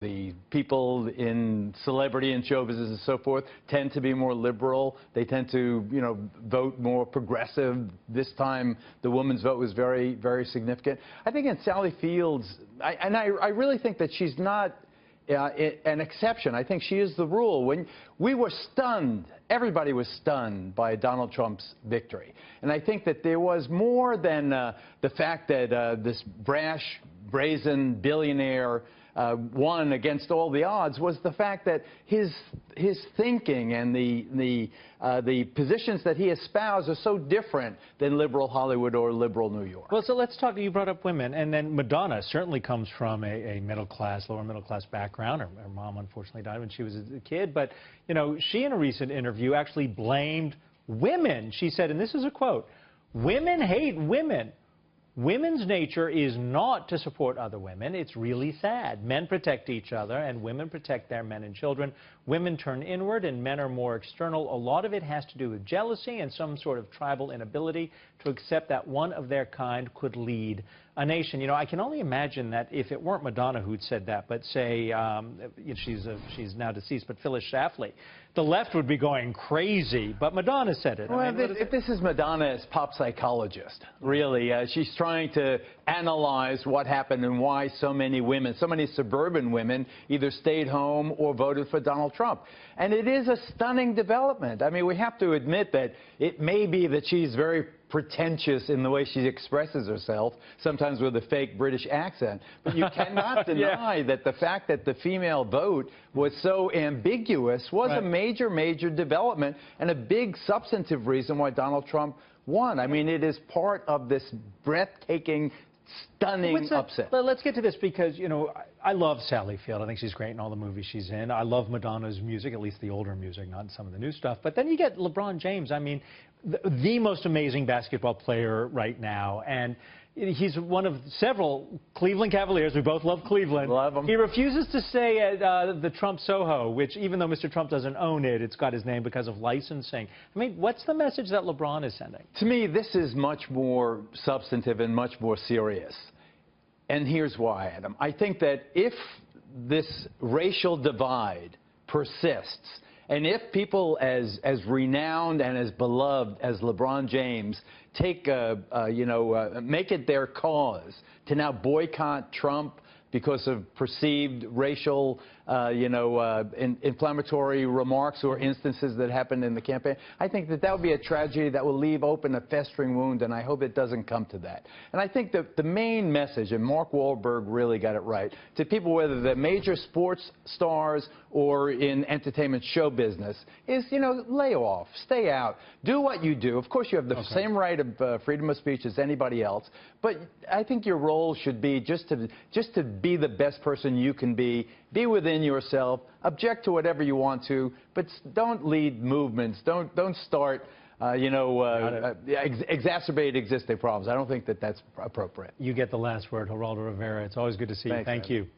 The people in celebrity and show business and so forth tend to be more liberal. They tend to, vote more progressive. This time, the woman's vote was very, very significant. I think in Sally Fields, I really think that she's not an exception. I think she is the rule. When we were stunned, everybody was stunned by Donald Trump's victory. And I think that there was more than the fact that this brash, brazen billionaire won against all the odds, was the fact that his thinking and the positions that he espoused are so different than liberal Hollywood or liberal New York. Well, so let's talk. You brought up women, and then Madonna certainly comes from a middle class, lower middle class background. Her mom unfortunately died when she was a kid, but she in a recent interview actually blamed women. She said, and this is a quote: "Women hate women. Women's nature is not to support other women. It's really sad. Men protect each other, and women protect their men and children. Women turn inward, and men are more external. A lot of it has to do with jealousy and some sort of tribal inability to accept that one of their kind could lead a nation." I can only imagine that if it weren't Madonna who'd said that, but say she's now deceased, but Phyllis Schlafly, the left would be going crazy. But Madonna said it. Well, this is Madonna as pop psychologist, really. She's trying to analyze what happened and why so many women, so many suburban women, either stayed home or voted for Donald Trump. And it is a stunning development. I mean, we have to admit that it may be that she's very pretentious in the way she expresses herself, sometimes with a fake British accent. But you cannot deny that the fact that the female vote was so ambiguous was a major, major development and a big substantive reason why Donald Trump won. I mean, it is part of this breathtaking, stunning upset. Let's get to this because, I love Sally Field. I think she's great in all the movies she's in. I love Madonna's music, at least the older music, not some of the new stuff. But then you get LeBron James. I mean, the most amazing basketball player right now. And he's one of several Cleveland Cavaliers. We both love Cleveland. Love him. He refuses to stay at the Trump Soho, which even though Mr. Trump doesn't own it, it's got his name because of licensing. I mean, what's the message that LeBron is sending? To me, this is much more substantive and much more serious. And here's why, Adam. I think that if this racial divide persists, and if people as renowned and as beloved as LeBron James take, make it their cause to now boycott Trump because of perceived racial, inflammatory remarks or instances that happened in the campaign, I think that would be a tragedy that will leave open a festering wound, and I hope it doesn't come to that. And I think that the main message, and Mark Wahlberg really got it right, to people, whether they're major sports stars or in entertainment show business, is, lay off, stay out, do what you do. Of course, you have the same right of freedom of speech as anybody else, but I think your role should be just to be the best person you can be within yourself, object to whatever you want to, but don't lead movements, don't start, exacerbate existing problems. I don't think that that's appropriate. You get the last word, Geraldo Rivera. It's always good to see you. Thanks, Thank you.